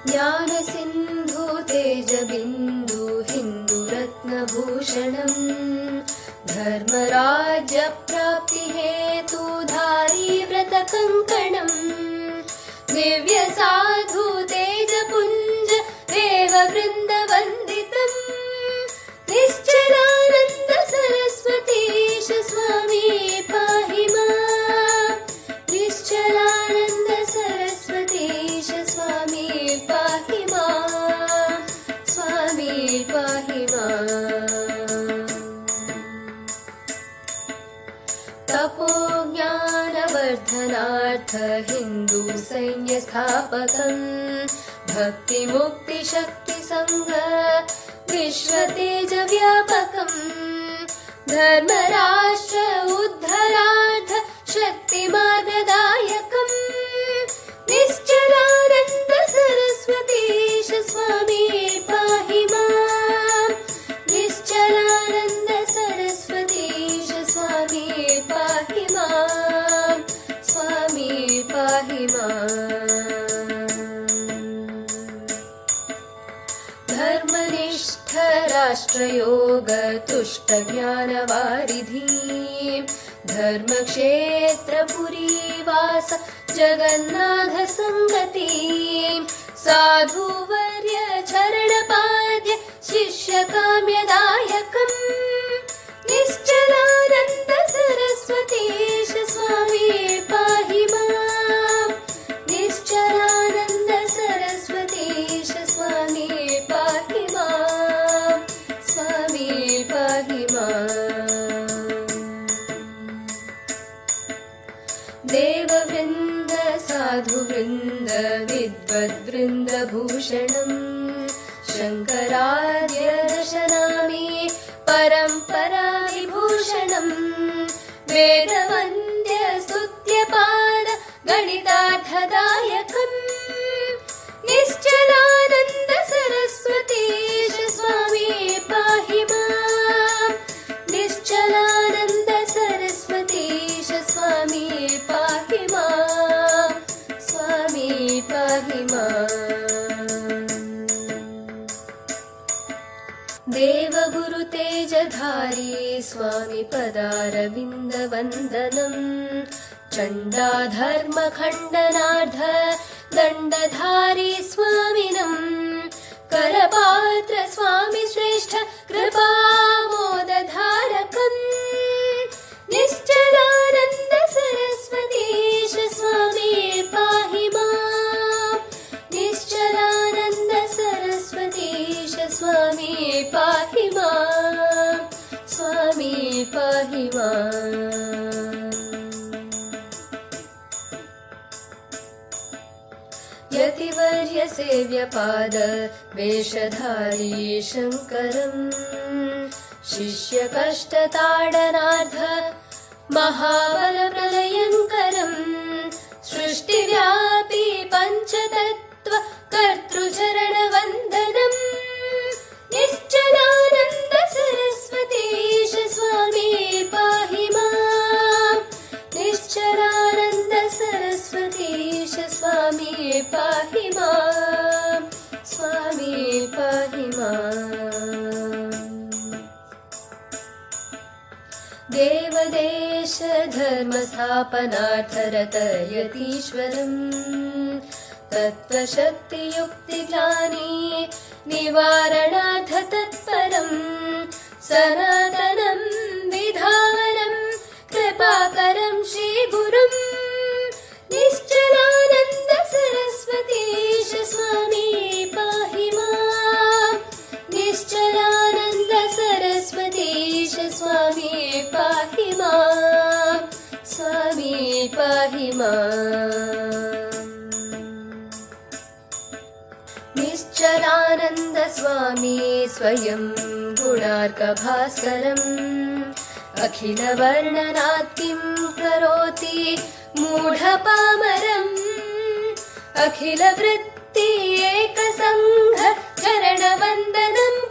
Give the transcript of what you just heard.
ज्ञानसिन्धु तेजबिन्दु हिन्दुरत्नभूषणम् धर्मराज्यप्राप्तिहेतुधारी व्रतकङ्कणम् दिव्यसाधु तेजपुञ्ज देववृन्दवन्दितम् निश्चलानन्द सरस्वतीश स्वामी पाहि माम् निश्चलानन्द सरस्वतीश स्वामी पाहि माम् स्वामी पाहि माम् तपोज्ञानवर्धनार्थ हिन्दू सैन्यस्थापकम् भक्तिमुक्तिशक्तिसङ्घ विश्वतेजव्यापकम् धर्मराष्ट्र उद्धरार्थ शक्तिमार्गदायकम् निश्चलानन्द सरस्वतीश स्वामी पाहि माम् निश्चलानन्द सरस्वतीश स्वामी पाहि माम् स्वामी पाहि माम् धर्मनिष्ठ राष्ट्रयोग तुष्ट ज्ञानवारिधि धर्मक्षेत्रपुरीवास जगन्नाथ संगति साधुवर्य चरणपाद्य शिष्यकाम्यदायकम् निश्चलानन्द सरस्वतीश स्वामी पाहि माम् निश्चलानन्द सरस्वतीश स्वामी पाहि माम् स्वामी पाहि माम् देववृन्द साधुवृन्द विद्वद्वृन्द भूषणम् शङ्करार्य दशनामि परम्परा विभूषणम् वेदवन्द्य स्तुत्यपाद गणितार्थदायकम् निश्चलानन्द सरस्वतीश स्वामी पाहि माम् निश्चलानन्द सरस्वतीश स्वामी पाहि माम् स्वामी पाहि माम् देवगुरुतेजधारी स्वामी पदारविन्दवन्दनम् चण्डाधर्मखण्डनार्ध दण्डधारी स्वामिनम् करपात्र स्वामी श्रेष्ठ कृपामोदधारकम् निश्चलानन्द सरस्वतीश स्वामी पाहि माम् निश्चलानन्द सरस्वतीश स्वामी पाहि माम् स्वामी पाहि माम् यतिवर्य सेव्यपाद वेषधारी शङ्करम् शिष्यकष्टताडनार्थ महाबलप्रलयङ्करम् सृष्टिव्यापी पञ्चतत्त्व कर्तृचरणवन्दनम् निश्चलानन्द सरस्वतीश स्वामी पाहि माम् निश्चलानन्द सरस्वतीश स्वामी पाहि माम् स्वामी पाहि माम् देवदेश धर्मस्थापनार्थ रतयतीश्वरम् तत्त्वशक्तियुक्तिग्लानि निवारणार्थ तत्परम् सनातनम् विधानम् कृपाकरम् श्रीगुरुम् निश्चलानन्द सरस्वतीश स्वामी पाहि माम् निश्चलानन्द सरस्वतीश स्वामी पाहि माम् स्वामी पाहि माम् निश्चलानन्द स्वामी स्वयं गुणार्कभास्करम् अखिलवर्णनात् किं करोति मूढपामरम् अखिलवृत्ति एकसङ्घ चरणवन्दनम्